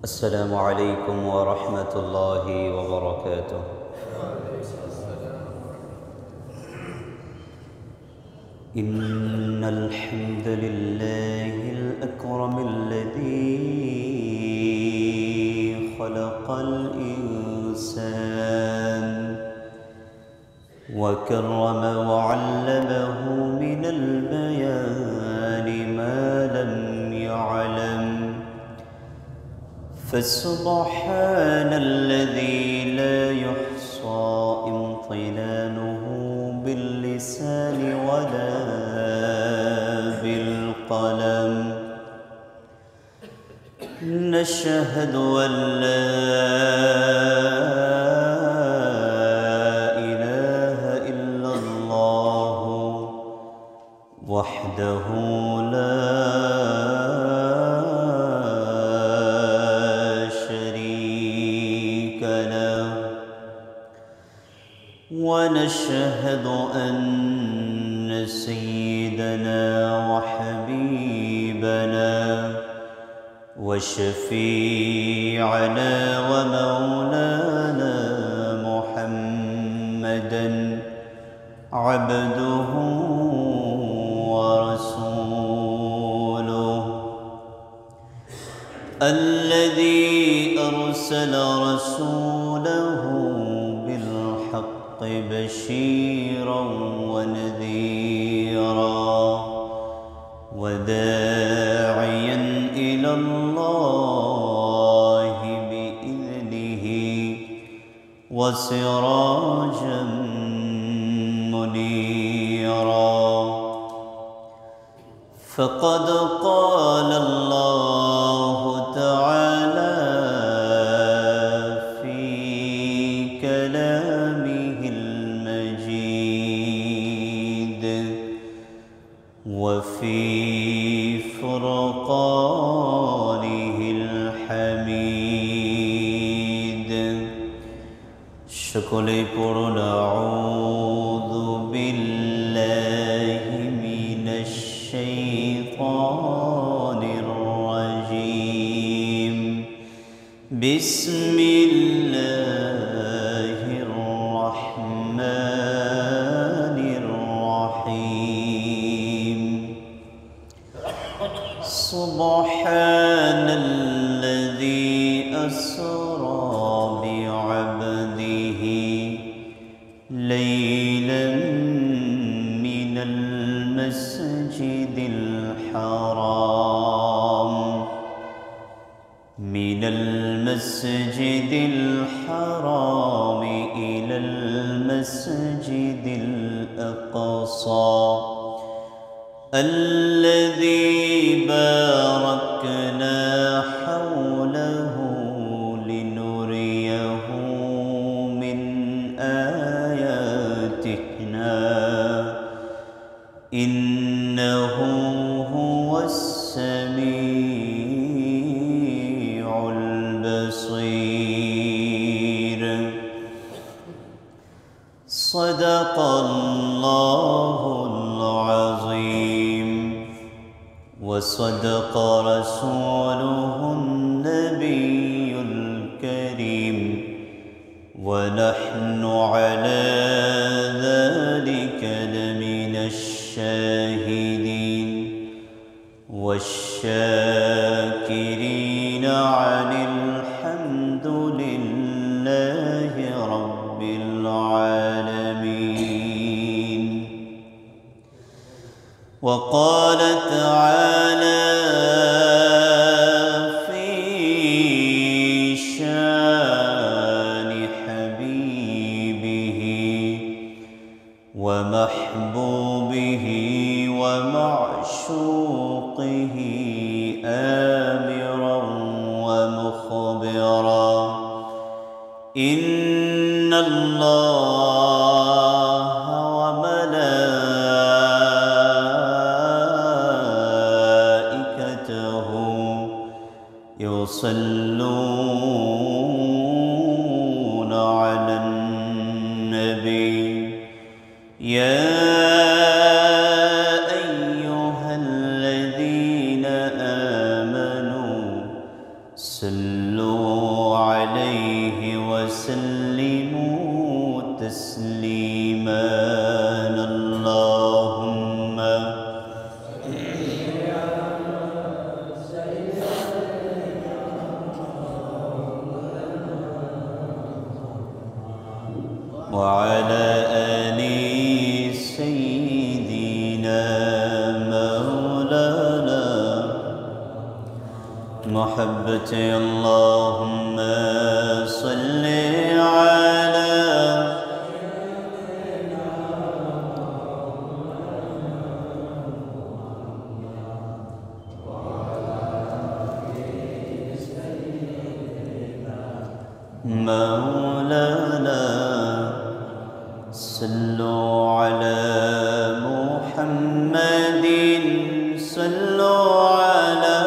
السلام عليكم ورحمة الله وبركاته. إن الحمد لله الأكرم الذي خلق الإنسان وكرم وعلمه من البيان ما لم يعلم، فسبحان الذي لا يحصى امتنانه باللسان ولا بالقلم. نشهد أن لا إله إلا الله وحده لا ونشهد أن سيدنا وحبيبنا وشفيعنا ومولانا محمدًا عبده ورسوله الذي أرسل رسوله بشيرا ونذيرا وداعيا إلى الله بإذنه وسراجا منيرا. فقد قال الله تعالى في كلامه المجيد وفي فرقانه الحميد সকলে পড়ুন আউযু বিল্লাহি মিনাশ শাইতানির রাজীম বিসমিল্লাহির রাহমানির রহিম সুবহানাল্লাযী আসরা বি'আবদিহি লাইলান মিনাল মাসজিদিল হারাম ইলাল মাসজিদিল আকসা الذي باركنا حوله لنريه من آياتنا إنه هو السميع البصير. صدق الله العظيم وصدق رسوله النبي الكريم ونحن على ذلك لمن الشاهدين والشاكرين عن الحمد لله رب العالمين. وقال تعالى في شان حبيبه ومحبوبه ومعشوقه آمرا ومخبرا إن الله وملائكته يصلون على النبي يا أيها الذين آمنوا صلوا عليه وسلموا تسليما اللهم وعلى آل سيدنا مولانا محبة اللهم صل على مولانا صلوا على محمد صلوا على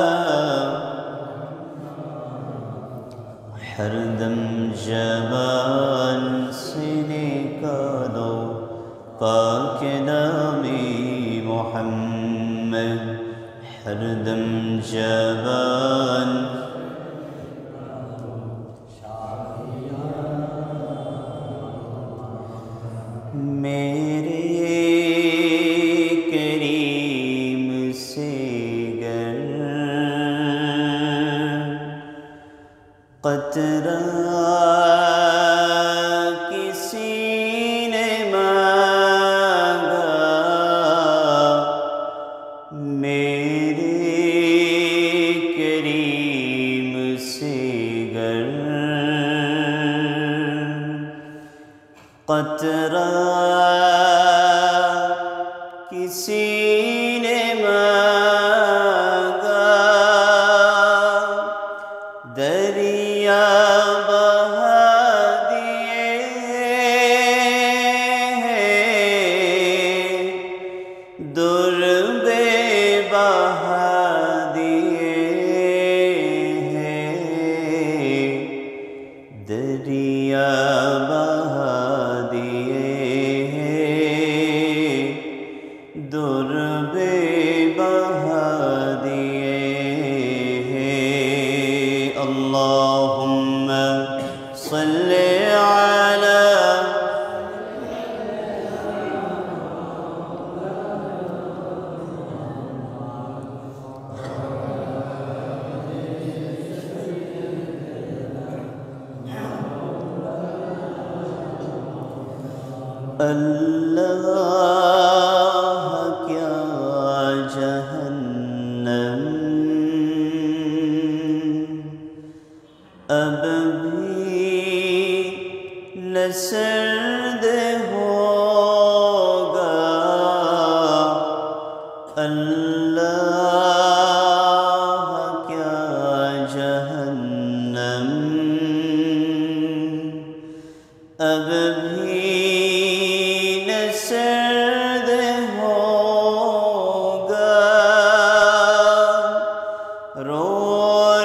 हरदम जबान से निकालो पाक नामे मोहम्मद हरदम जबान मेरे करीम से गर कतरा किसी ने मांगा मेरे करीम से गर कतरा किसी ने मांगा दरिया बहा दिए हैं दुर्बे बहा दिए हैं दरिया बहा दिए हैं दुर्बे बहा दिए हैं अल्लाहुम्मा सल्ले अला अल्लाह क्या जहन्नम अब भी न सर्द होगा अल्लाह क्या जहन्नम अब भी न सर्द होगा रो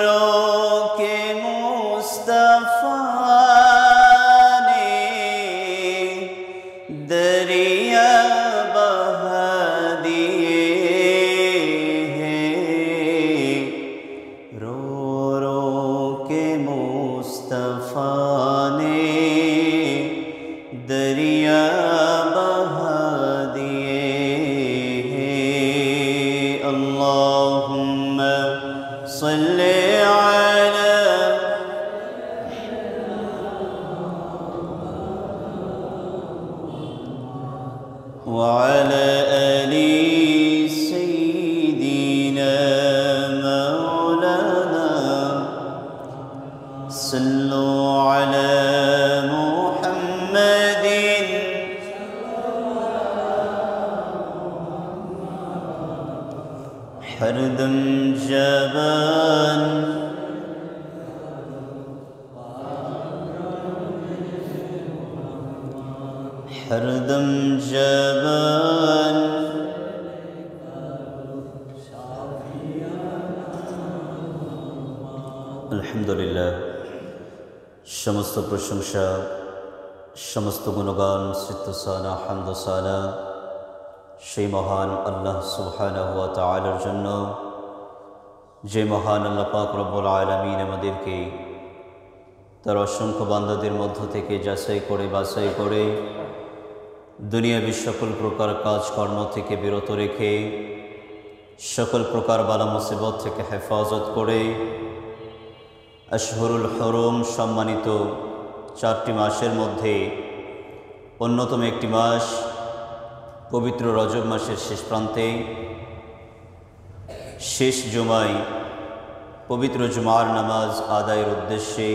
रो के मुस्तफा ने दरिया बहा दिए हैं रो रो के मुस्तफा ने दरिया बहा दिए हैं अल्लाहुम्मा सल्ले अला वअला आलि सय्यिदिना मौलाना सल्लु अला हरदम जबान हरदम जबान अल्हम्दुलिल्लाह समस्त प्रशंसा समस्त गुणगान सिद्धसाना हामदसाना সেই মহান আল্লাহ সুবহানাহু ওয়া তাআলার জন্য যে মহান আল্লাহ পাক রব্বুল আলামিন আমাদেরকে তার অসংখ্য বান্দাদের মধ্য থেকে যাচাই করে বাছাই করে দুনিয়াবী সকল প্রকার কাজকর্ম থেকে বিরত রেখে সকল প্রকার বালা মুসিবত থেকে হেফাজত করে আশহুরুল হরম সম্মানিত 4টি মাসের মধ্যে অন্যতম একটি মাস পবিত্র রজব মাসের শেষ প্রান্তে শেষ জুমায় পবিত্র জুমার নামাজ আদায়ের উদ্দেশ্যে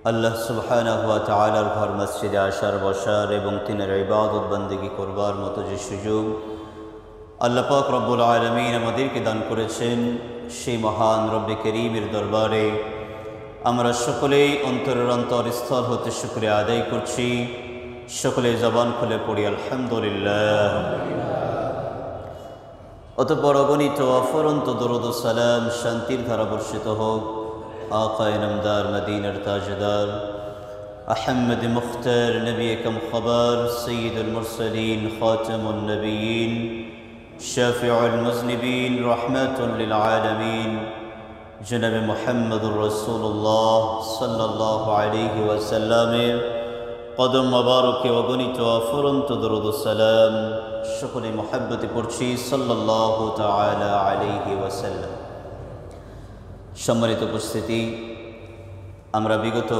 আল্লাহ সুবহানাহু ওয়া তাআলার ঘর মসজিদে আসার বসার এবং তিনের ইবাদত বন্দেগী করবার মতো যে সুযোগ আল্লাহ পাক রব্বুল আলামিন আমাদেরকে দান করেছেন, সেই মহান রব্বে করিমের দরবারে আমরা সকলেই অন্তরের অন্তরস্থল হতে শুকরিয়া আদায় করছি। সকলে জবান খুলে পড়ি আলহামদুলিল্লাহ। অতঃপর অগণিত অফরন্ত দরুদ ও সালাম শান্তির ধারা বর্ষিত হোক আকায়ে নামদার মদিনার তাজদার আহমদ মুখতার নবী একম খবর সৈয়দুল মুরসালিন খাতামুন নবিয়্যিন শাফিউল মুজনিবিন রাহমাতুল লিল আলামিন জনাব মুহাম্মদুর রাসূলুল্লাহ সাল্লাল্লাহু আলাইহি ওয়াসাল্লামের কদম মোবারকে অগণিত অফুরন্ত দরুদ ও সালাম সকলে মহব্বতে পড়ছি সাল্লাল্লাহু তাআলা আলাইহি ওয়াসাল্লাম। সম্মানিত উপস্থিতি, আমরা বিগত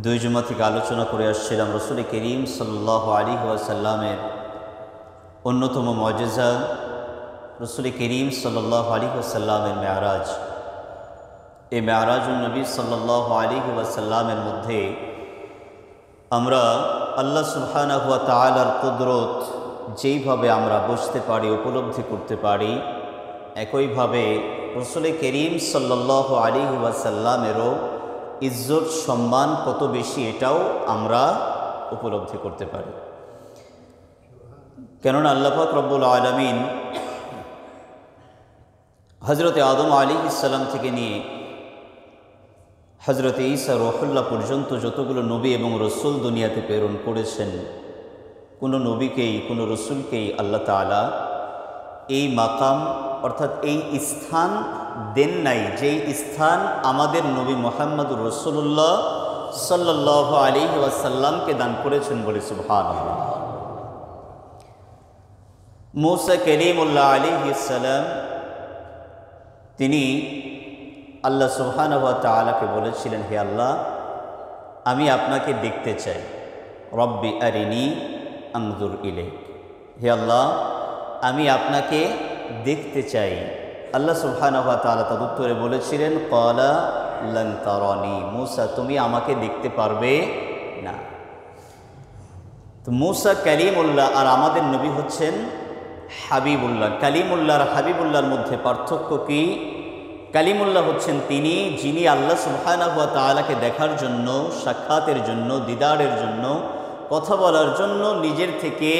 2 জুমা থেকে আলোচনা করে আসছিলাম রাসূল করিম সাল্লাল্লাহু আলাইহি ওয়াসাল্লামের অন্যতম মুআজিজা রাসূল করিম সাল্লাল্লাহু আলাইহি ওয়াসাল্লামের মেরাজ। এই মেরাজুন নবী সাল্লাল্লাহু আলাইহি ওয়াসাল্লামের মধ্যে আমরা আল্লাহ সুবহানাহু ওয়া তাআলার কুদরত যেইভাবে আমরা বুঝতে পারি, উপলব্ধি করতে পারি, একইভাবে রাসূল করিম সাল্লাল্লাহু আলাইহি ওয়াসাল্লামেরও ইজ্জত সম্মান কত বেশি এটাও আমরা উপলব্ধি করতে পারি। কেননা আল্লাহ পাক রব্বুল আলামিন হযরত আদম আলাইহিস সালাম থেকে নিয়ে হযরত ঈসা রূহুল্লাহ পর্যন্ত যতগুলো নবী এবং রসুল দুনিয়াতে প্রেরণ করেছেন, কোনো নবীকেই কোনো রসুলকেই আল্লাহ তাআলা এই মাকাম অর্থাৎ এই স্থান দেন নাই, যেই স্থান আমাদের নবী মুহাম্মদুর রাসূলুল্লাহ সাল্লাল্লাহু আলাইহি ওয়াসাল্লামকে দান করেছেন বলে সুবহানাল্লাহ। মূসা কালিমুল্লাহ আলাইহিস সালাম তিনি আল্লাহ সুবহানাহু ওয়া তাআলাকে বলেছিলেন, হে আল্লাহ, আমি আপনাকে দেখতে চাই, রব্বি আরিনি আনজুর ইলাইক, হে আল্লাহ আমি আপনাকে দেখতে চাই। আল্লাহ সুবহানাহু ওয়া তাআলা তার উত্তরে বলেছিলেন, ক্বালা লান তারানি, মূসা তুমি আমাকে দেখতে পারবে না। তো মূসা কালিমুল্লাহ আর আমাদের নবী হচ্ছেন হাবিবুল্লাহ। কালিমুল্লাহ আর হাবিবুল্লাহর মধ্যে পার্থক্য কি? কালিমুল্লাহ হচ্ছেন তিনি যিনি আল্লাহ সুবহানাহু ওয়া তাআলাকে দেখার জন্য, সাক্ষাতের জন্য, দিদারের জন্য, কথা বলার জন্য নিজের থেকে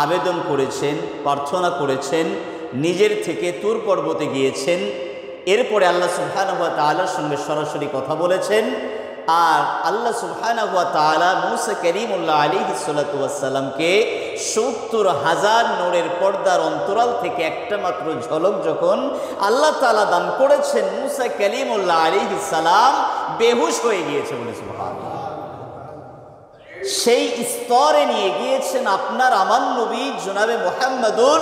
আবেদন করেছেন, প্রার্থনা করেছেন, নিজের থেকে তুর পর্বতে গিয়েছেন, এরপরে আল্লাহ সুবহানাহু ওয়া তাআলার সঙ্গে সরাসরি কথা বলেছেন। আর আল্লাহ সুবহানাহু ওয়া তাআলা মূসা কালিমুল্লাহ আলাইহিস সালাতু ওয়াস সালামকে ৭০,০০০ নূরের পর্দার অন্তরাল থেকে একটা মাত্র ঝলক যখন আল্লাহ তাআলা দান করেছেন, মূসা কালিমুল্লাহ আলাইহিস সালাম বেহুশ হয়ে গিয়েছে বলে সুবহানাল্লাহ। সেই স্তরে নিয়ে গিয়েছেন আপনার আমার নবী জনাবে মুহাম্মদুর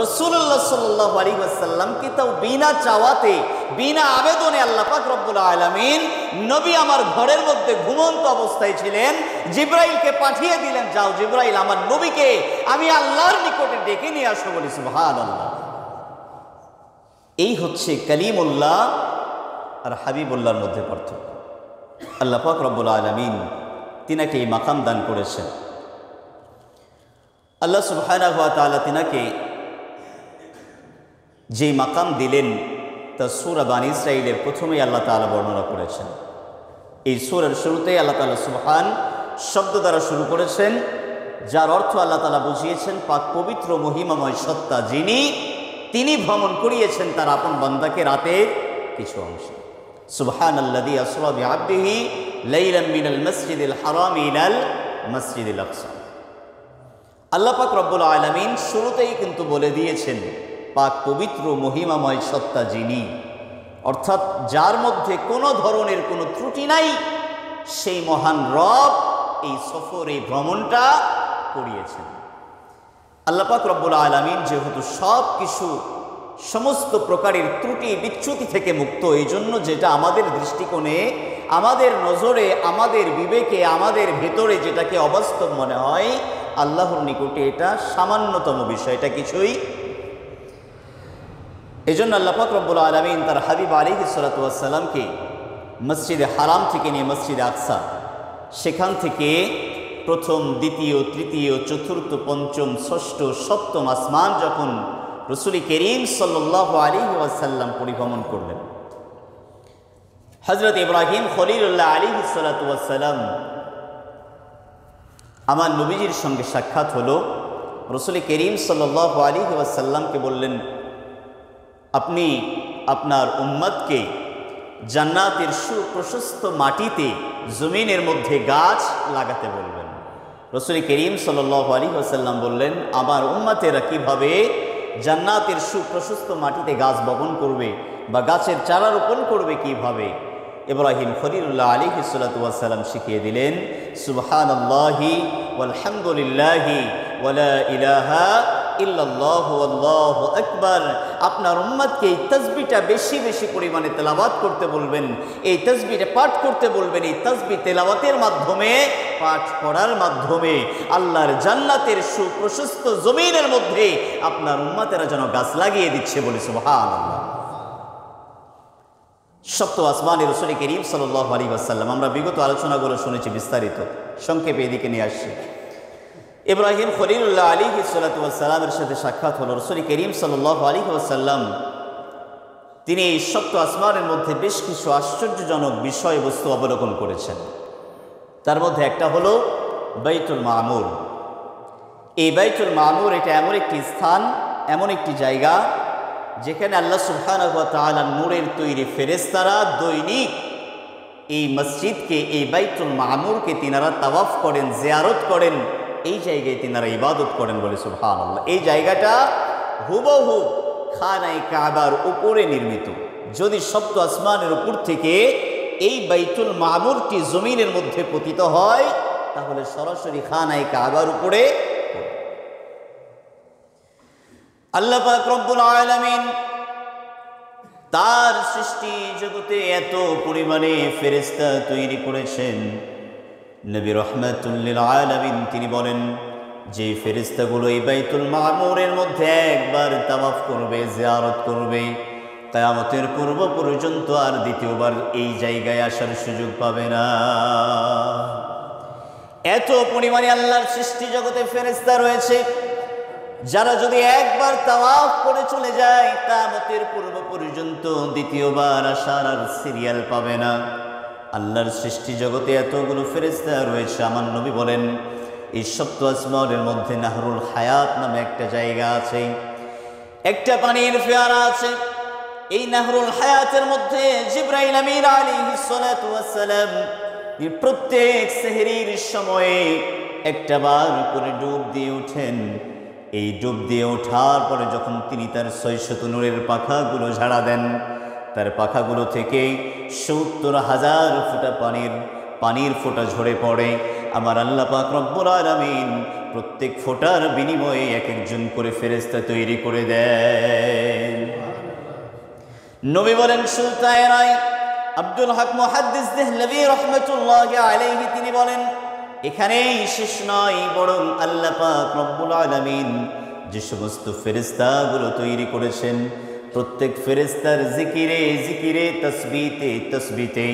রাসূলুল্লাহ সাল্লাল্লাহু আলাইহি ওয়াসাল্লামকে, তাও বিনা চাওয়াতে, বিনা আবেদনে আল্লাহ পাক রব্বুল আলামিন নবী আমার ঘরের মধ্যে ঘুমন্ত অবস্থায় ছিলেন, জিবরাইলকে পাঠিয়ে দিলেন, যাও জিবরাইল আমার নবীকে আমি আল্লাহর নিকটে ডেকে নিয়ে আসো বলি সুবহানাল্লাহ। এই হচ্ছে কালিমুল্লাহ আর হাবিবুল্লাহর মধ্যে পার্থক্য। আল্লাহ পাক রব্বুল আলামিন তিনাকে এই মাকাম দান করেছেন। আল্লাহ সুবহানাহু ওয়া তাআলা তিনাকে যেই মাকাম দিলেন তা সূরা বানী ইসরাঈলের প্রথমেই আল্লাহ তাআলা বর্ণনা করেছেন। এই সূরার শুরুতেই আল্লাহ তাআলা সুবহান শব্দ দ্বারা শুরু করেছেন, যার অর্থ আল্লাহ তাআলা বুঝিয়েছেন পাক পবিত্র মহিমাময় সত্তা যিনি, তিনি ভ্রমণ করিয়েছেন তার আপন বান্দাকে রাতের কিছু অংশে। সুবহানাল্লাযী আসরা বিআবদিহি লাইলাম মিনাল মাসজিদিল হারাম ইলাল মাসজিদিল আকসা। আল্লাহ পাক রব্বুল আলামিন শুরুতেই কিন্তু বলে দিয়েছেন পাক পবিত্র মহিমাময় সত্তা যিনি, অর্থাৎ যার মধ্যে কোনো ধরনের কোনো ত্রুটি নাই, সেই মহান রব এই সফর, এই ভ্রমণটা করিয়েছেন। আল্লাহ পাক রব্বুল আলামিন যেহেতু সব কিছু সমস্ত প্রকারের ত্রুটি বিচ্যুতি থেকে মুক্ত, এই জন্য যেটা আমাদের দৃষ্টিকোণে, আমাদের নজরে, আমাদের বিবেকে, আমাদের ভেতরে যেটাকে অবাস্তব মনে হয়, আল্লাহর নিকটে এটা সামান্যতম বিষয়, এটা কিছুই। এই জন্য আল্লাহ পাক রব্বুল আলামিন তার হাবিব আলাইহিস সালাতু ওয়াস সালামকে মসজিদে হারাম থেকে নিয়ে মসজিদে আকসা, সেখান থেকে প্রথম, দ্বিতীয়, তৃতীয়, চতুর্থ, পঞ্চম, ষষ্ঠ, সপ্তম আসমান যখন রাসূল করিম সাল্লাল্লাহু আলাইহি ওয়াসাল্লাম পরিভ্রমণ করলেন, হযরত ইব্রাহিম খলিলুল্লাহ আলাইহিস সালাতু ওয়াস সালাম আমার নবীজির সঙ্গে সাক্ষাৎ হলো। রাসূল করিম সাল্লাল্লাহু আলাইহি ওয়াসাল্লামকে বললেন, আপনি আপনার উম্মতকে জান্নাতের সুপ্রশস্ত মাটিতে, জমিনের মধ্যে গাছ লাগাতে বলবেন। রাসূল করিম সাল্লাল্লাহু আলাইহি ওয়াসাল্লাম বললেন, আমার উম্মতেরা কিভাবে জান্নাতের সুপ্রশস্ত মাটিতে গাছ বপন করবে বা গাছের চারা রোপণ করবে কিভাবে, ইব্রাহিম খলিলুল্লাহ আলাইহিস সালাতু ওয়াস সালাম শিখিয়ে দিলেন, সুবহানাল্লাহি ওয়ালহামদুলিল্লাহি ওয়ালা ইলাহা ইল্লাল্লাহু আল্লাহু আকবার। আপনার উম্মতকে এই তাসবিহটা বেশি বেশি পরিমাণে তেলাওয়াত করতে বলবেন, এই তাসবিহটা পাঠ করতে বলবেন। এই তাসবিহ তেলাওয়াতের মাধ্যমে, পাঠ করার মাধ্যমে আল্লাহর জান্নাতের সুপ্রশস্ত জমিনের মধ্যে আপনার উম্মতেরা যেন গাছ লাগিয়ে দিচ্ছে, বলে সুবহানাল্লাহ। সপ্ত আসমানে রাসূল করিম সাল্লাল্লাহু আলাইহি ওয়াসাল্লাম, আমরা বিগত আলোচনাগুলো শুনেছি বিস্তারিত, সংক্ষেপে এদিকে নিয়ে আসছি। ইব্রাহিম খলিলুল্লাহ আলাইহিস সালাতু ওয়াস সালামের সাথে সাক্ষাৎ হলো। রাসূল করিম সাল্লাল্লাহু আলাইহি ওয়াসাল্লাম তিনি এই সপ্ত আসমানের মধ্যে বেশ কিছু আশ্চর্যজনক বিষয়বস্তু অবলোকন করেছেন। তার মধ্যে একটা হলো বাইতুল মামুর। এই বাইতুল মামুর এটা এমন একটি স্থান, এমন একটি জায়গা যেখানে আল্লাহ সুবহানাহু ওয়া তাআলার নূরের তৈরি ফেরেশতারা দৈনিক এই মসজিদকে, এই বাইতুল মামুরকে তিনারা তাওয়াফ করেন, জিয়ারত করেন, এই জায়গায় তিনারা ইবাদত করেন, বলে সুবহানাল্লাহ। এই জায়গাটা হুবহু খানায়ে কাবার উপরে নির্মিত। যদি সপ্ত আসমানের উপর থেকে এই বাইতুল মামুরটি জমিনের মধ্যে পতিত হয়, তাহলে সরাসরি খানায়ে কাবার উপরে। আল্লাহ পাক রব্বুল আলামিন তার সৃষ্টি জগতে এত পরিমাণে ফেরেশতা তৈরি করেছেন, নবী রাহমাতুল লিল আলামিন তিনি বলেন, যে ফেরেশতাগুলো এই বাইতুল মামুরের মধ্যে একবার তাওয়াফ করবে, জিয়ারত করবে, কিয়ামতের পূর্ব পর্যন্ত আর দ্বিতীয়বার এই জায়গায় আসার সুযোগ পাবে না। এত পরিমাণে আল্লাহর সৃষ্টি জগতে ফেরেশতা রয়েছে, যারা যদি একবার তাওয়াফ করে চলে যায়, কিয়ামতের পূর্ব পর্যন্ত দ্বিতীয়বার আসার আর সিরিয়াল পাবে না। আল্লাহর সৃষ্টি জগতে এতগুলো ফেরেশতা রয়েছে। আমার নবী বলেন, এই সপ্ত আসমানের মধ্যে নাহরুল হায়াত নামে একটা জায়গা আছে, একটা পানির ফোয়ারা আছে। এই নাহরুল হায়াতের মধ্যে জিবরাইল আমিন আলাইহিস সালাতু ওয়াস সালাম প্রত্যেক সেহরির সময়ে একটা বার করে ডুব দিয়ে ওঠেন। এই ডুব দিয়ে ওঠার পরে যখন তিনি তার ৬০০ নূরের পাখাগুলো ঝাড়া দেন, তার পাখাগুলো থেকে ৭০,০০০ ফোঁটা পানির ফোঁটা ঝরে পড়ে। আমার আল্লাহ পাক রব্বুল আলামিন প্রত্যেক ফোঁটার বিনিময়ে এক একজন করে ফেরেশতা তৈরি করে দেন। নবী বলেন, সুলতান আব্দুল হক মুহাদ্দিস দেহলভী রাহমাতুল্লাহি আলাইহি তিনি বলেন, এখানেই শেষ নয়, বরং আল্লাহ পাক রব্বুল আলামিন যে সমস্ত ফেরেশতাগুলো তৈরি করেছেন, প্রত্যেক ফেরেশতার জিকিরে জিকিরে, তসবিতে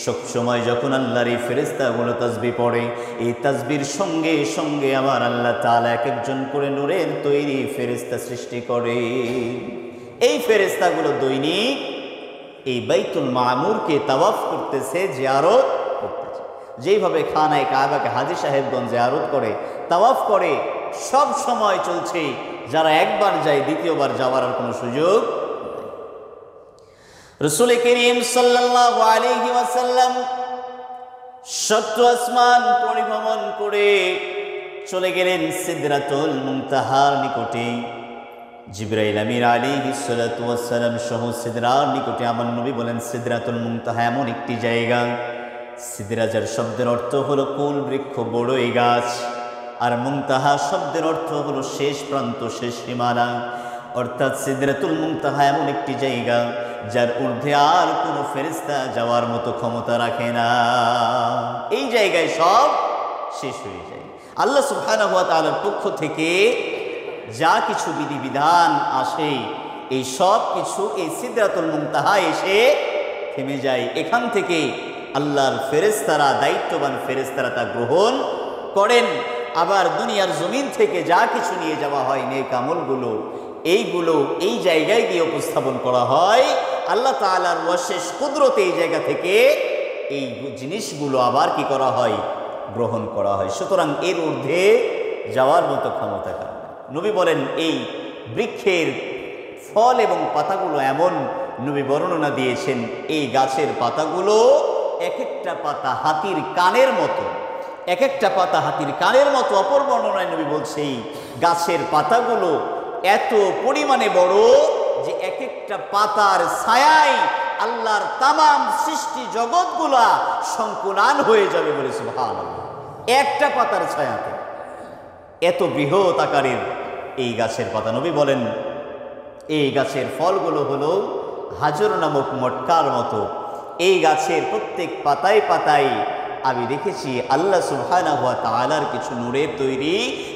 সব সময় যখন আল্লাহর এই ফেরেশতাগুলো তাসবিহ পড়ে, এই তাসবির সঙ্গে সঙ্গে আমার আল্লাহ তাআলা এক একজন করে নূরের তৈরি ফেরেশতা সৃষ্টি করে। এই ফেরেশতাগুলো দৈনিক এই বাইতুল মামুরকে তাওয়াফ করতেছে, জিয়ারত করতেছে। যেইভাবে খানায়ে কাবাকে হাজী সাহেবগঞ্জ জিয়ারত করে, তাওয়াফ করে, সব সময় চলছে। যারা একবার যায় দ্বিতীয়বার যাওয়ার আর কোনো সুযোগ। রাসূল করিম সাল্লাল্লাহু আলাইহি ওয়াসাল্লাম সপ্ত আসমান পরিভ্রমণ করে চলে গেলেন সিদরাতুল মুনতাহার নিকটে। জিবরাইল আমিন আলাইহিস সালাতু ওয়াস সালাম সহ সিদরার নিকটে আমার নবী বলেন, সিদরাতুল মুনতাহা এমন একটি জায়গা, সিদরা যার শব্দের অর্থ হলো কুল বৃক্ষ, বড়ই গাছ, আর মুনতাহা শব্দের অর্থ হলো শেষ প্রান্ত, শেষ সীমানা। অর্থাৎ সিদরাতুল মুনতাহা এমন একটি জায়গা যার ঊর্ধ্বে আর কোনো ফেরেশতা যাওয়ার মতো ক্ষমতা রাখে না। এই জায়গায় সব শেষ হয়ে যায়। আল্লাহ সুবহানাহু ওয়া তাআলার পক্ষ থেকে যা কিছু বিধিবিধান আসে, এই সব কিছু এই সিদরাতুল মুনতাহা এসে থেমে যায়। এখান থেকে আল্লাহর ফেরেশতারা, দায়িত্ববান ফেরেশতারা তা গ্রহণ করেন। আবার দুনিয়ার জমিন থেকে যা কিছু নিয়ে যাওয়া হয় নেক আমলগুলো, এইগুলো এই জায়গায় গিয়ে উপস্থাপন করা হয়। আল্লাহ তাআলার অশেষ কুদরতে এই জায়গা থেকে এই জিনিসগুলো আবার কি করা হয়, গ্রহণ করা হয়। সুতরাং এর ঊর্ধ্বে যাওয়ার মতো ক্ষমতা কার। নবী বলেন, এই বৃক্ষের ফল এবং পাতাগুলো এমন, নবী বর্ণনা দিয়েছেন, এই গাছের পাতাগুলো এক একটা পাতা হাতির কানের মতো, এক একটা পাতা হাতির কানের মতো। অপর বর্ণনায় নবী বলছে, এই গাছের পাতাগুলো এত পরিমাণে বড় যে এক একটা পাতার ছায়ায় আল্লাহর তামাম সৃষ্টি জগৎগুলা সংকুলান হয়ে যাবে বলে সুবহানাল্লাহ। একটা পাতার ছায়াতে এত বৃহৎ আকারের এই গাছের পাতা। নবী বলেন, এই গাছের ফলগুলো হলো হাজর নামক মটকার মতো। এই গাছের প্রত্যেক পাতায় পাতায় আমি দেখেছি আল্লাহ সুবহানাহু ওয়া তাআলার কিছু নূরের তৈরি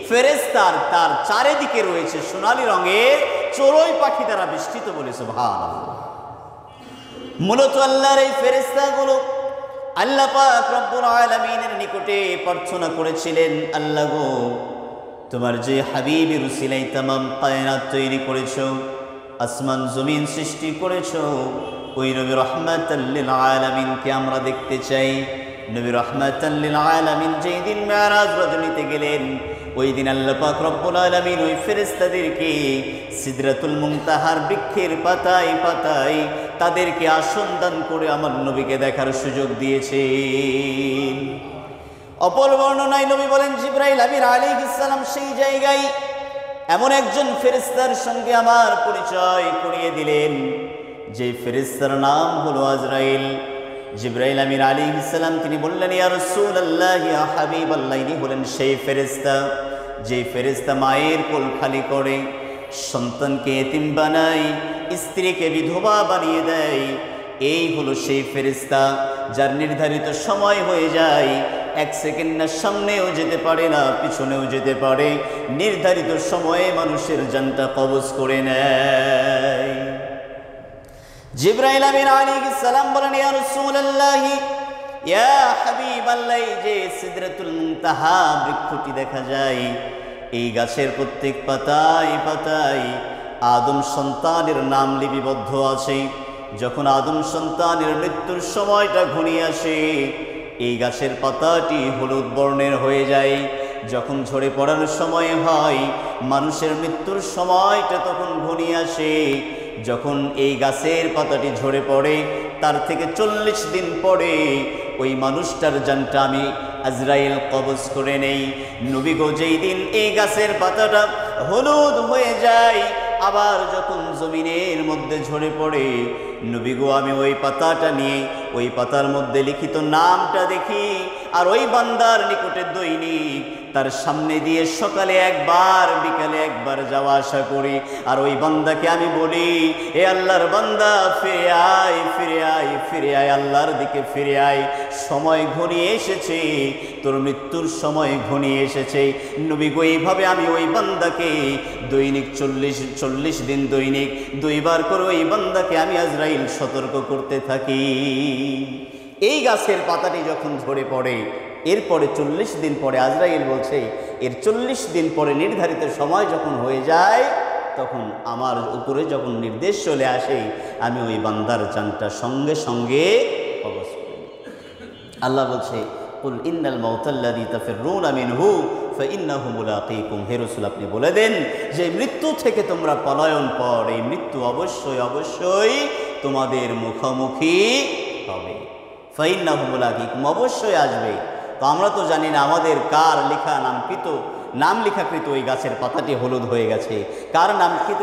ফেরেশতার, তার চারিদিকে রয়েছে সোনালী রঙের চড়ুই পাখি দ্বারা বেষ্টিত বলে সুবহানাল্লাহ। মূলত আল্লাহর এই ফেরেশতাগুলো আল্লাহ পাক রব্বুল আলামিনের নিকটে প্রার্থনা করেছিলেন, আল্লাহ গো, তোমার যে হাবিবের উসিলায় তামাম কায়নাত তৈরি করেছো, আসমান জমিন সৃষ্টি করেছো, ওই নবী রাহমাতাল লিল আলামিনকে আমরা দেখতে চাই। নবী রাহমাতাল লিল আলামিন যেই দিন মেরাজ রজনীতে গেলেন, ওই দিন আল্লাহ পাক রব্বুল আলামিন ওই ফেরেশতাদেরকে সিদরাতুল মুনতাহার বৃক্ষের পাতায় পাতায় তাদেরকে আসন দান করে আমার নবীকে দেখার সুযোগ দিয়েছেন। অপর বর্ণনায় নবী বলেন, জিবরাইল আমিন আলাইহিস সালাম সেই জায়গায় এমন একজন ফেরেশতার সঙ্গে আমার পরিচয় করিয়ে দিলেন, যে ফেরেশতার নাম হলো আজরাইল। জিবরাইল আমিন আলাইহিস সালাম তিনি বললেন, ইয়া রাসূলুল্লাহ, ইয়া হাবিবাল্লাহ, ইনি হলেন সেই ফেরেশতা যে ফেরেশতা মায়ের কোল খালি করে, সন্তানকে এতিম বানায়, স্ত্রীকে বিধবা বানিয়ে দেয়। এই হলো সেই ফেরেশতা যার নির্ধারিত সময় হয়ে যায়, এক সেকেন্ড না সামনেও যেতে পারে না পিছনেও যেতে পারে, নির্ধারিত সময়ে মানুষের জানটা কবজ করে নেয়। জিবরাইল আমিন আলাইহিস সালাম বলেন, ইয়া রাসূলুল্লাহ, ইয়া হাবিবাল্লাহ, যে সিদরাতুল মুনতাহা বৃক্ষটি দেখা যায়, এই গাছের প্রত্যেক পাতায় পাতায় আদম সন্তানের নাম লিপিবদ্ধ আছে। যখন আদম সন্তানের মৃত্যুর সময়টা ঘনিয়ে আসে, এই গাছের পাতাটি হলুদ বর্ণের হয়ে যায়। যখন ঝরে পড়ার সময় হয়, মানুষের মৃত্যুর সময়টা তখন ঘনিয়ে আসে। যখন এই গাছের পাতাটি ঝরে পড়ে, তার থেকে 40 দিন পরে ওই মানুষটার জানটা আমি আজরাইল কবজ করে নেই। নবী গো, যেই দিন এই গাছের পাতাটা হলুদ হয়ে যায়, আবার যখন জমিনের মধ্যে ঝরে পড়ে, নবী গো, আমি ওই পাতাটা নিয়ে ওই পাতার মধ্যে লিখিত নামটা দেখি, আর ওই বান্দার নিকটে দৈনিক তার সামনে দিয়ে সকালে একবার বিকালে একবার যাওয়া আসা করি। আর ওই বান্দাকে আমি বলি, এ আল্লাহর বান্দা, ফিরে আয়, ফিরে আয়, ফিরে আয়, আল্লাহর দিকে ফিরে আয়, সময় ঘনিয়ে এসেছে, তোর মৃত্যুর সময় ঘনিয়ে এসেছে। নবী গো, এইভাবে আমি ওই বান্দাকে দৈনিক 40 দিন দৈনিক 2 বার করে ওই বান্দাকে আমি আজরাইল সতর্ক করতে থাকি। এই গাছের পাতাটি যখন ঝরে পড়ে, এরপরে 40 দিন পরে আজরাইল বলছে, এর 40 দিন পরে নির্ধারিত সময় যখন হয়ে যায়, তখন আমার উপরে যখন নির্দেশ চলে আসে, আমি ওই বান্দার জানটা সঙ্গে সঙ্গে কবজ করি। আল্লাহ বলছে, কুল ইন্নাল মাউতাল্লাযী তাফিররুনা মিনহু ফাইন্নাহু মুলাকীকুম। হে রাসূল, আপনি বলে দেন যে মৃত্যু থেকে তোমরা পলায়ন পর, এই মৃত্যু অবশ্যই অবশ্যই তোমাদের মুখোমুখি হবে। ফাইন্নাহু মুলাকীকুম, অবশ্যই আসবে। তো আমরা তো জানি না আমাদের কার লেখা নামকৃত নাম লেখাকৃত ওই গাছের পাতাটি হলুদ হয়ে গেছে, কার নামকৃত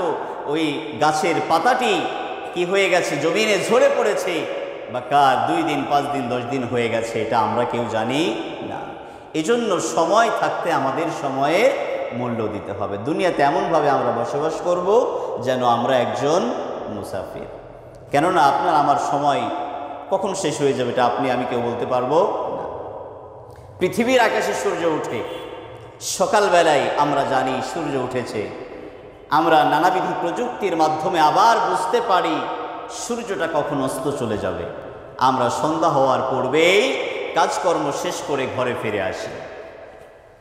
ওই গাছের পাতাটি কি হয়ে গেছে, জমিনে ঝরে পড়েছে, বা কার 2 দিন 5 দিন 10 দিন হয়ে গেছে, এটা আমরা কেউ জানি না। এজন্য সময় থাকতে আমাদের সময়ের মূল্য দিতে হবে। দুনিয়াতে এমনভাবে আমরা বসবাস করব যেন আমরা একজন মুসাফির। কেননা আপনার আমার সময় কখন শেষ হয়ে যাবে এটা আপনি আমি কেউ বলতে পারবো না। পৃথিবীর আকাশে সূর্য ওঠে, সকালবেলায় আমরা জানি সূর্য উঠেছে, আমরা নানাবিধ প্রযুক্তির মাধ্যমে আবার বুঝতে পারি সূর্যটা কখন অস্ত চলে যাবে। আমরা সন্ধ্যা হওয়ার পূর্বেই কাজকর্ম শেষ করে ঘরে ফিরে আসি।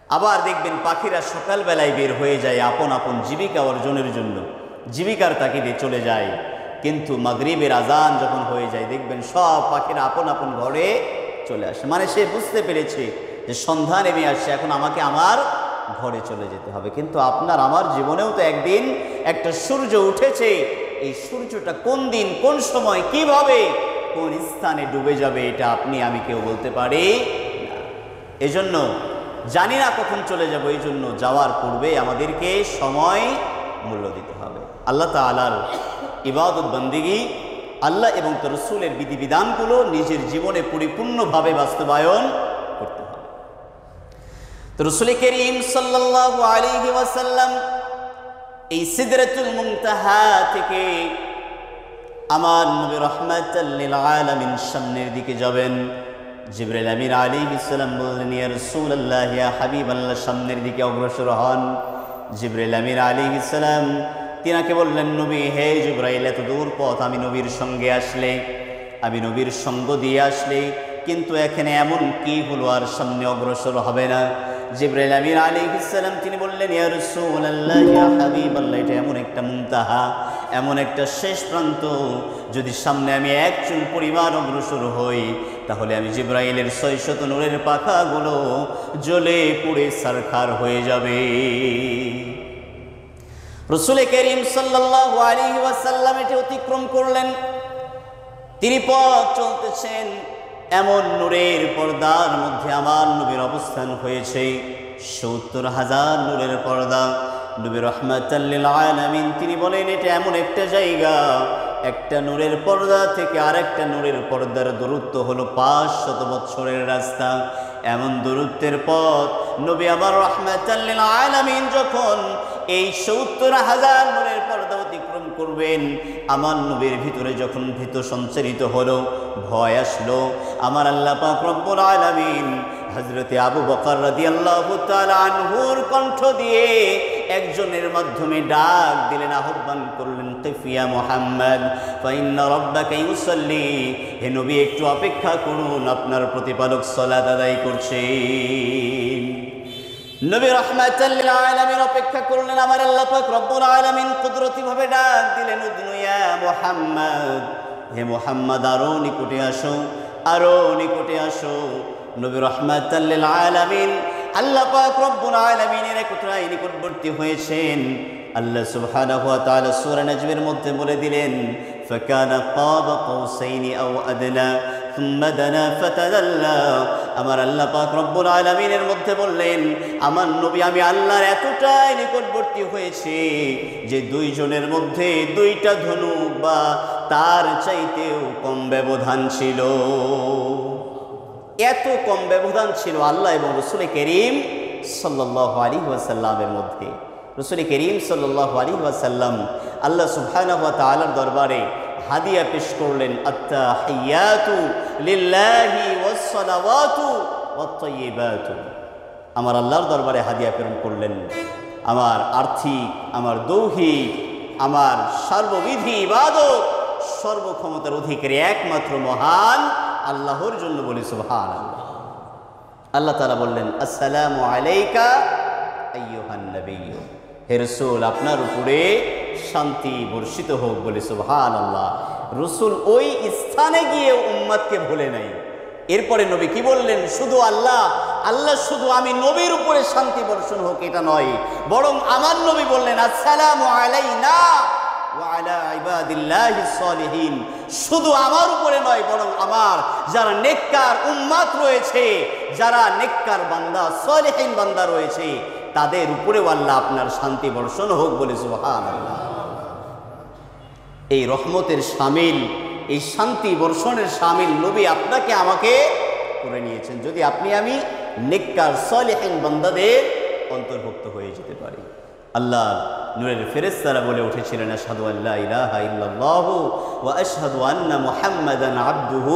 আবার দেখবেন পাখিরা সকালবেলায় বের হয়ে যায় আপন আপন জীবিকা অর্জনের জন্য, জীবিকার তাগিদে চলে যায়। কিন্তু মাগরিবের আজান যখন হয়ে যায় দেখবেন সব পাখিরা আপন আপন ঘরে চলে আসে, মানে সে বুঝতে পেরেছে যে সন্ধ্যা নেমে আসছে, এখন আমাকে আমার ঘরে চলে যেতে হবে। কিন্তু আপনার আমার জীবনেও তো একদিন একটা সূর্য উঠেছে, এই সূর্যটা কোন দিন কোন সময় কিভাবে কোন স্থানে ডুবে যাবে এটা আপনি আমি কেউ বলতে পারি না। এজন্য জানি না কখন চলে যাব, এই জন্য যাওয়ার পূর্বে আমাদেরকে সময় মূল্য দিতে হবে। আল্লাহ তাআলার ইবাদত বন্দেগী, আল্লাহ এবং তার রাসূলের বিধিবিধানগুলো নিজের জীবনে পরিপূর্ণভাবে বাস্তবায়ন করতে হবে। তো রাসূল করিম সাল্লাল্লাহু আলাইহি ওয়াসাল্লাম এই সিদরাতুল মুনতাহা থেকে আমার নবী রাহমাতাল লিল আলামিন সামনের দিকে যাবেন। জিবরাইল আমিন আলাইহিস সালাম বললেন, ইয়া রাসূলুল্লাহ, ইয়া হাবিবাল্লাহ, সামনের দিকে অগ্রসর হন। জিবরাইল আমিন আলাইহিস সালাম তিনাকে বললেন, নবী, হে জিবরাইল, এত দূর পথ আমি নবীর সঙ্গে আসলে, আমি নবীর সঙ্গ দিয়ে আসলে, কিন্তু এখানে এমন কি হলো আর সামনে অগ্রসর হবে না? জিবরাইল আমিন আলাইহিস সালাম তিনি বললেন, ইয়া রাসূলুল্লাহ, ইয়া হাবিবাল্লাহ, এটা এমন একটা মুনতাহা, এমন একটা শেষ প্রান্ত, যদি সামনে আমি এক চুল পরিমাণ অগ্রসর হই তাহলে আমি জিবরাইলের 600 নূরের পাখাগুলো জ্বলে পুড়ে ছারখার হয়ে যাবে। রাসূল করিম সাল্লাল্লাহু আলাইহি ওয়াসাল্লাম এটি অতিক্রম করলেন। তিনি পথ চলতেছেন, এমন নূরের পর্দার মধ্যে আমার নবীর অবস্থান হয়েছে। 70,000 নূরের পর্দা। নবী রাহমাতাল লিল আলামিন তিনি বলেন, এটা এমন একটা জায়গা, একটা নূরের পর্দা থেকে আরেকটা নূরের পর্দার দূরত্ব হলো 500 বছরের রাস্তা। এমন দূরত্বের পথ নবী আমার রাহমাতাল লিল আলামিন যখন এই 70,000 নূরের পর্দা অতিক্রম করবেন, আমার নবীর ভিতরে যখন ভীত সঞ্চারিত হলো, ভয় আসলো, আমার আল্লাহ পাক রব্বুল আলামিন হযরতে আবু বকর রাদিয়াল্লাহু তাআলা আনহুর কণ্ঠ দিয়ে একজনের মাধ্যমে ডাক দিলেন, আহ্বান করলেন, কিফিয়া মুহাম্মদ ফাইন্না রাব্বাকা ইউসাল্লি, হে নবী একটু অপেক্ষা করুন, আপনার প্রতিপালক সালাত আদায় করছেন। নবী রাহমাতাল লিল আলামিন অপেক্ষা করলেন। আমার আল্লাহ পাক রব্বুল আলামিন কুদরতি ভাবে ডাক দিলেন, উদনু ইয়া মুহাম্মদ, হে মুহাম্মদ আরো নিকটে আসো, আরো নিকটে আসো। নবী রাহমাতাল লিল আলামিন আল্লাহ পাক রব্বুল আলামিনের একত্রায় নিকটবর্তী হয়েছেন। আল্লাহ সুবহানাহু ওয়া তাআলা সূরা নাজমের মধ্যে বলে দিলেন, ফাকানা কাবা কাউসাইনি আও আদনা সুম্মা দানা ফাতাদাল্লা। আমার আল্লাহ পাক রব্বুল আলামিনের মধ্যে বললেন, আমার নবী আমি আল্লাহর এতটাই নিকটবর্তী হয়েছে যে দুইজনের মধ্যে 2টা ধনুক বা তার চাইতেও কম ব্যবধান ছিল। এত কম ব্যবধান ছিল আল্লাহ এবং রাসূল করিম সাল্লাল্লাহু আলাইহি ওয়াসাল্লামের মধ্যে। রাসূল করিম সাল্লাল্লাহু আলাইহি ওয়াসাল্লাম আল্লাহ সুবহানাহু ওয়া তাআলার দরবারে হাদিয়া পেশ করলেন, আত্তাহিয়াতু লিল্লাহি ওয়াস সালাওয়াতু ওয়াত তাইয়্যিবাতু। আমার আল্লাহর দরবারে হাদিয়া প্রেরণ করলেন আমার আর্থিক, আমার দৌহিক, আমার সর্ববিধি ইবাদত সর্বক্ষমতার অধিকারী একমাত্র মহান আল্লাহর জন্য বলি সুবহানাল্লাহ। আল্লাহ তাআলা বললেন, আসসালামু আলাইকা আইয়ুহান নবিয়্যু, হে রাসূল আপনার উপরে শান্তি বর্ষিত হোক বলে সুবহানাল্লাহ। রাসূল ওই স্থানে গিয়ে উম্মতকে ভুলে নাই। এরপরে নবী কি বললেন, শুধু আল্লাহ আল্লাহ শুধু আমি নবীর উপরে শান্তি বর্ষণ হোক এটা নয়, বরং আমার নবী বললেন, আসসালামু আলাইনা ওয়া আলা ইবাদিল্লাহিস সালিহিন, শুধু আমার উপরে নয় বরং আমার যারা নেককার উম্মত রয়েছে, যারা নেককার বান্দা সালেহিন বান্দা রয়েছে তাদের উপরেও আল্লাহ আপনার শান্তি বর্ষণ হোক বলে সুবহানাল্লাহ। এই রহমতের শামিল, এই শান্তি বর্ষণের শামিল নবী আপনাকে আমাকে করে নিয়েছেন, যদি আপনি আমি নেককার সালেহিন বান্দাদের অন্তর্ভুক্ত হয়ে যেতে পারি। আল্লাহ নূরের ফেরেশতারা বলে উঠেছিলেন, আশহাদু আল্লা ইলাহা ইল্লাল্লাহু ওয়া আশহাদু আন্না মুহাম্মাদান আবদুহু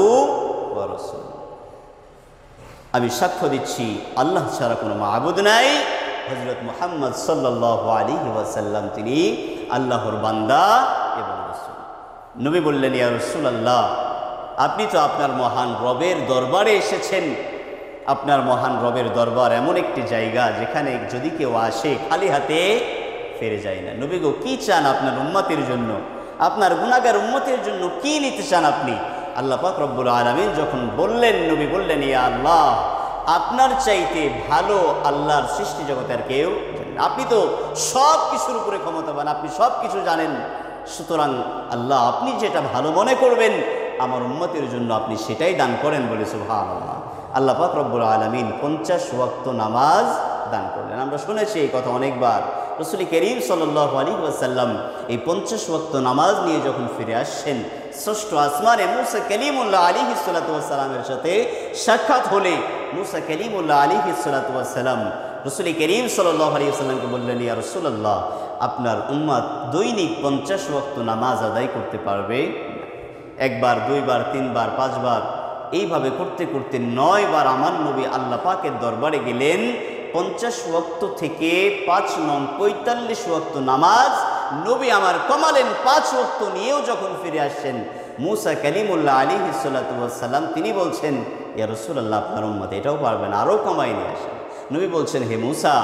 ওয়া রাসূলুহু। আমি সাক্ষ্য দিচ্ছি আল্লাহ ছাড়া কোনো মাবুদ নাই, হযরত মুহাম্মদ সাল্লাল্লাহু আলাইহি ওয়াসাল্লাম তিনি আল্লাহর বান্দা এবং রাসূল। নবী বললেন, ইয়া রাসূলুল্লাহ, আপনি তো আপনার মহান রবের দরবারে এসেছেন। আপনার মহান রবের দরবার এমন একটি জায়গা যেখানে যদি কেউ আসে খালি হাতে ফিরে যায় না। নবী গো, কি চান আপনার উম্মতের জন্য? আপনার গুনাহগার উম্মতের জন্য কি নিতে চান আপনি? আল্লাহ পাক রব্বুল আলামিন যখন বললেন, নবী বললেন, ইয়া আল্লাহ, আপনার চাইতে ভালো আল্লাহর সৃষ্টি জগতের কেউ জানেন না। আপনি তো সব কিছুর উপরে ক্ষমতাবান, আপনি সব কিছু জানেন। সুতরাং আল্লাহ, আপনি যেটা ভালো মনে করবেন আমার উম্মতের জন্য আপনি সেটাই দান করেন বলে সুবহানাল্লাহ। আল্লাহ পাক রব্বুল আলামিন 50 ওয়াক্ত নামাজ দান করলেন। আমরা শুনেছি এই কথা অনেকবার। রাসূল করিম সাল্লাল্লাহু আলাইহি ওয়াসাল্লাম এই 50 ওয়াক্ত নামাজ নিয়ে যখন ফিরে আসছেন, ষষ্ঠ আসমানে মুসা কালিমুল্লাহ আলাইহিস সালাতু ওয়াস সালামের সাথে সাক্ষাৎ হলে মুসা কালিমুল্লাহ আলাইহিস সালাতু ওয়াস সালাম রাসূল করিম সাল্লাল্লাহু আলাইহি ওয়াসাল্লামকে বললেন, ইয়া রাসূলুল্লাহ, আপনার উম্মত দৈনিক 50 ওয়াক্ত নামাজ আদায় করতে পারবে? একবার, দুইবার, তিনবার, 5 বার, এইভাবে করতে করতে 9 বার আমার নবী আল্লাহ পাকের দরবারে গেলেন। 50 ওয়াক্ত থেকে 5 নং 45 ওয়াক্ত নামাজ নবী আমার কমালেন। 5 ওয়াক্ত নিয়েও যখন ফিরে আসছেন, মুসা কালিমুল্লাহ আলাইহিস সালাতু ওয়াস সালাম তিনি বলছেন, ইয়া রাসূলুল্লাহ, আপনার উম্মত এটাও পারবে না, আরও কমাই নিয়ে আসেন। নবী বলছেন, হে মুসা,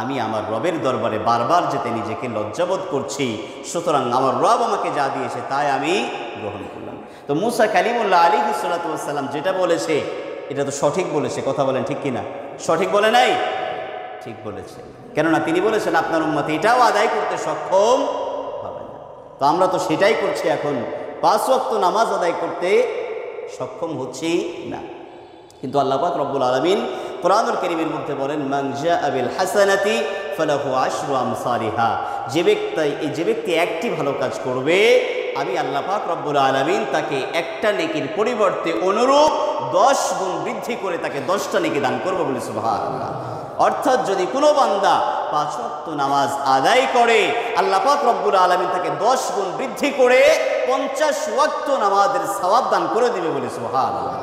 আমি আমার রবের দরবারে বারবার যেতে নিজেকে লজ্জাবোধ করছি, সুতরাং আমার রব আমাকে যা দিয়েছে তাই আমি গ্রহণ করলাম। তো মুসা কালিমুল্লাহ আলাইহিস সালাতু ওয়াস সালাম যেটা বলেছে এটা তো সঠিক বলেছে। কথা বলেন ঠিক কিনা? সঠিক বলে নাই? ঠিক বলেছে। কেননা তিনি বলেছেন আপনার উম্মত এটাও আদায় করতে সক্ষম হবে না। তো আমরা তো সেটাই করছি এখন, 5 ওয়াক্ত নামাজ আদায় করতে সক্ষম হচ্ছি না। কিন্তু আল্লাহ পাক রব্বুল আলামিন কোরআনুল কারীমের মধ্যে বলেন, মান জাআ বিল হাসানাতি ফালাহু আশরু আমসালিহা। যে ব্যক্তি একটি ভালো কাজ করবে, আমি আল্লাহ পাক রব্বুল আলামিন তাকে একটা নেকির পরিবর্তে অনুরূপ 10 গুণ বৃদ্ধি করে তাকে 10টা নেকি দান করব বলে সুবহানাল্লাহ। অর্থাৎ যদি কোনো বান্দা 5 ওয়াক্ত নামাজ আদায় করে, আল্লাহ পাক রব্বুল আলামিন তাকে 10 গুণ বৃদ্ধি করে 50 ওয়াক্ত নামাজের সওয়াব দান করে দিবে বলে সুবহানাল্লাহ।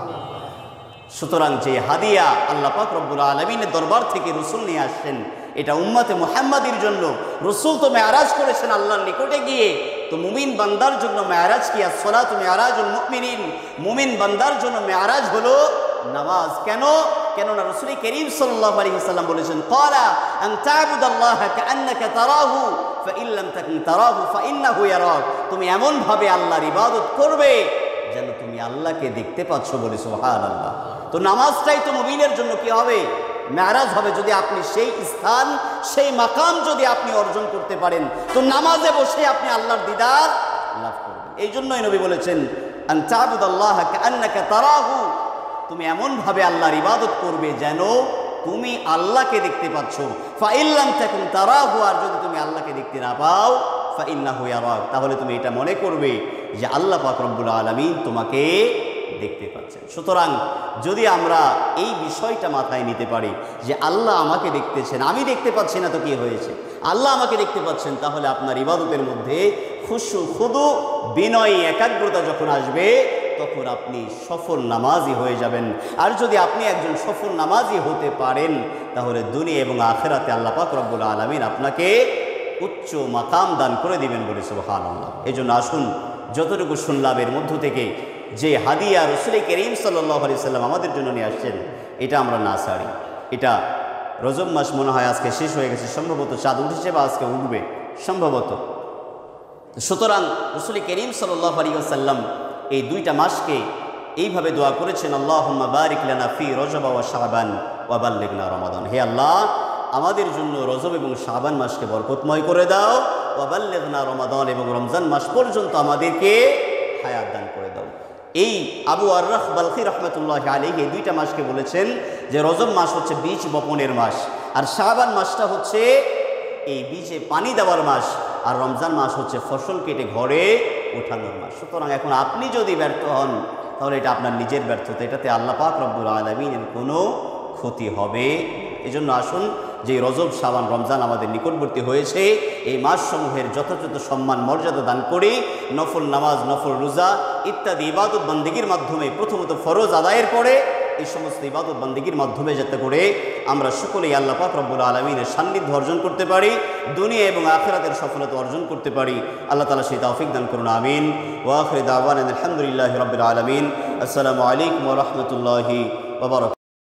সুতরাং যে হাদিয়া আল্লাহ পাক রব্বুল আলামিনের দরবার থেকে রাসূল নিয়ে আসছেন, এটা উম্মতে মুহাম্মাদির জন্য। রাসূল তো মেরাজ করেছেন আল্লাহর নিকটে গিয়ে। তো মুমিন বান্দার জন্য মেরাজ কি? as-সালাতু মিরাজুল মুমিনিন। মুমিন বান্দার জন্য মেরাজ হলো নামাজ। কেননা রাসূল করিম সাল্লাল্লাহু আলাইহি ওয়াসাল্লাম বলেছেন, ক্বালা আন তা'বুদাল্লাহা কাআন্নাকা তারাহু ফাইন লাম তাকুন তারাহু ফাইন্নাহু ইয়ারাক। তুমি এমন ভাবে আল্লাহর ইবাদত করবে যেন তুমি আল্লাহকে দেখতে পাচ্ছ বলে সুবহানাল্লাহ। তো নামাজটাই তো মুমিনের জন্য কি হবে? মেরাজ হবে। যদি আপনি সেই স্থান, সেই মাকাম যদি আপনি অর্জন করতে পারেন, তো নামাজে বসে আপনি আল্লাহর দিদার লাভ করবেন। এই জন্যই নবী বলেছেন, আন তা'বুদাল্লাহা কাআন্নাকা তারাহু, তুমি এমন ভাবে আল্লাহর ইবাদত করবে যেন তুমি আল্লাহকে দেখতে পাচ্ছ। ফাইন লাম তাকুন তারাহু, আর যদি তুমি আল্লাহকে দেখতে না পাও, ফাইন্নাহু ইয়ারাক, তাহলে তুমি এটা মনে করবে যে আল্লাহ পাক রব্বুল আলামিন তোমাকে দেখতে পাচ্ছেন। সুতরাং যদি আমরা এই বিষয়টা মাথায় নিতে পারি যে আল্লাহ আমাকে দেখতেছেন, আমি দেখতে পাচ্ছি না, তো কি হয়েছে? আল্লাহ আমাকে দেখতে পাচ্ছেন, তাহলে আপনার ইবাদতের মধ্যে খুশু, খুদু, বিনয়, একাগ্রতা যখন আসবে, তখন আপনি সফল নামাজি হয়ে যাবেন। আর যদি আপনি একজন সফল নামাজি হতে পারেন, তাহলে দুনিয়া এবং আখিরাতে আল্লাহ পাক রব্বুল আলামিন আপনাকে উচ্চ মাকাম দান করে দিবেন বলে সুবহানাল্লাহ। এই জন্য আসুন, যতটুকু শুনলাম এর মধ্য থেকে যে হাদিয়া রাসূল করিম সাল্লাল্লাহু আলাইহি ওয়াসাল্লাম আমাদের জন্য নিয়ে আসছেন, এটা আমরা না ছাড়ি। এটা রজব মাস মনে হয় আজকে শেষ হয়ে গেছে, সম্ভবত চাঁদ উঠেছে বা আজকে উঠবে সম্ভবত। সুতরাং রাসূল করিম সাল্লাল্লাহু আলাইহি ওয়াসাল্লাম এই 2টা মাসকে এইভাবে দোয়া করেছেন, আল্লাহুম্মা বারিক লানা ফি রজব ওয়া শাবান ওয়া বাল্লিগনা রমাদান। হে আল্লাহ, আমাদের জন্য রজব এবং শাবান মাসকে বরকতময় করে দাও, ওয়া বাল্লিগনা রমাদান, এবং রমজান মাস পর্যন্ত আমাদেরকে হায়াত দান করে দাও। এই আবু আর-রাহ বালখি রহমাতুল্লাহি আলাইহি এই 2টা মাসকে বলেছেন যে রজব মাস হচ্ছে বীজ বপনের মাস, আর শাবান মাসটা হচ্ছে এই বীজে পানি দেওয়ার মাস, আর রমজান মাস হচ্ছে ফসল কেটে ঘরে ওঠানোর মাস। সুতরাং এখন আপনি যদি ব্যর্থ হন তাহলে এটা আপনার নিজের ব্যর্থতা, এটাতে আল্লাহ পাক রব্বুল আলামিনের কোনো ক্ষতি হবে। এজন্য আসুন, যে রজব শাবান রমজান আমাদের নিকটবর্তী হয়েছে, এই মাসসমূহের যথাযথ সম্মান মর্যাদা দান করি, নফল নামাজ, নফল রোজা ইত্যাদি ইবাদত বন্দেগীর মাধ্যমে, প্রথমত ফরজ আদায়ের পরে এই সমস্ত ইবাদত বন্দেগীর মাধ্যমে যাতে করে আমরা সকলেই আল্লাহ পাক রব্বুল আলামিনের সান্নিধ্য অর্জন করতে পারি, দুনিয়া এবং আখিরাতের সফলতা অর্জন করতে পারি। আল্লাহ তাআলা সেই তৌফিক দান করুন, আমিন। ওয়া আখিরু দাওয়ানা আলহামদুলিল্লাহি রাব্বিল আলামিন। আসসালামু আলাইকুম ওয়া রাহমাতুল্লাহি ওয়া বারাকাতুহু।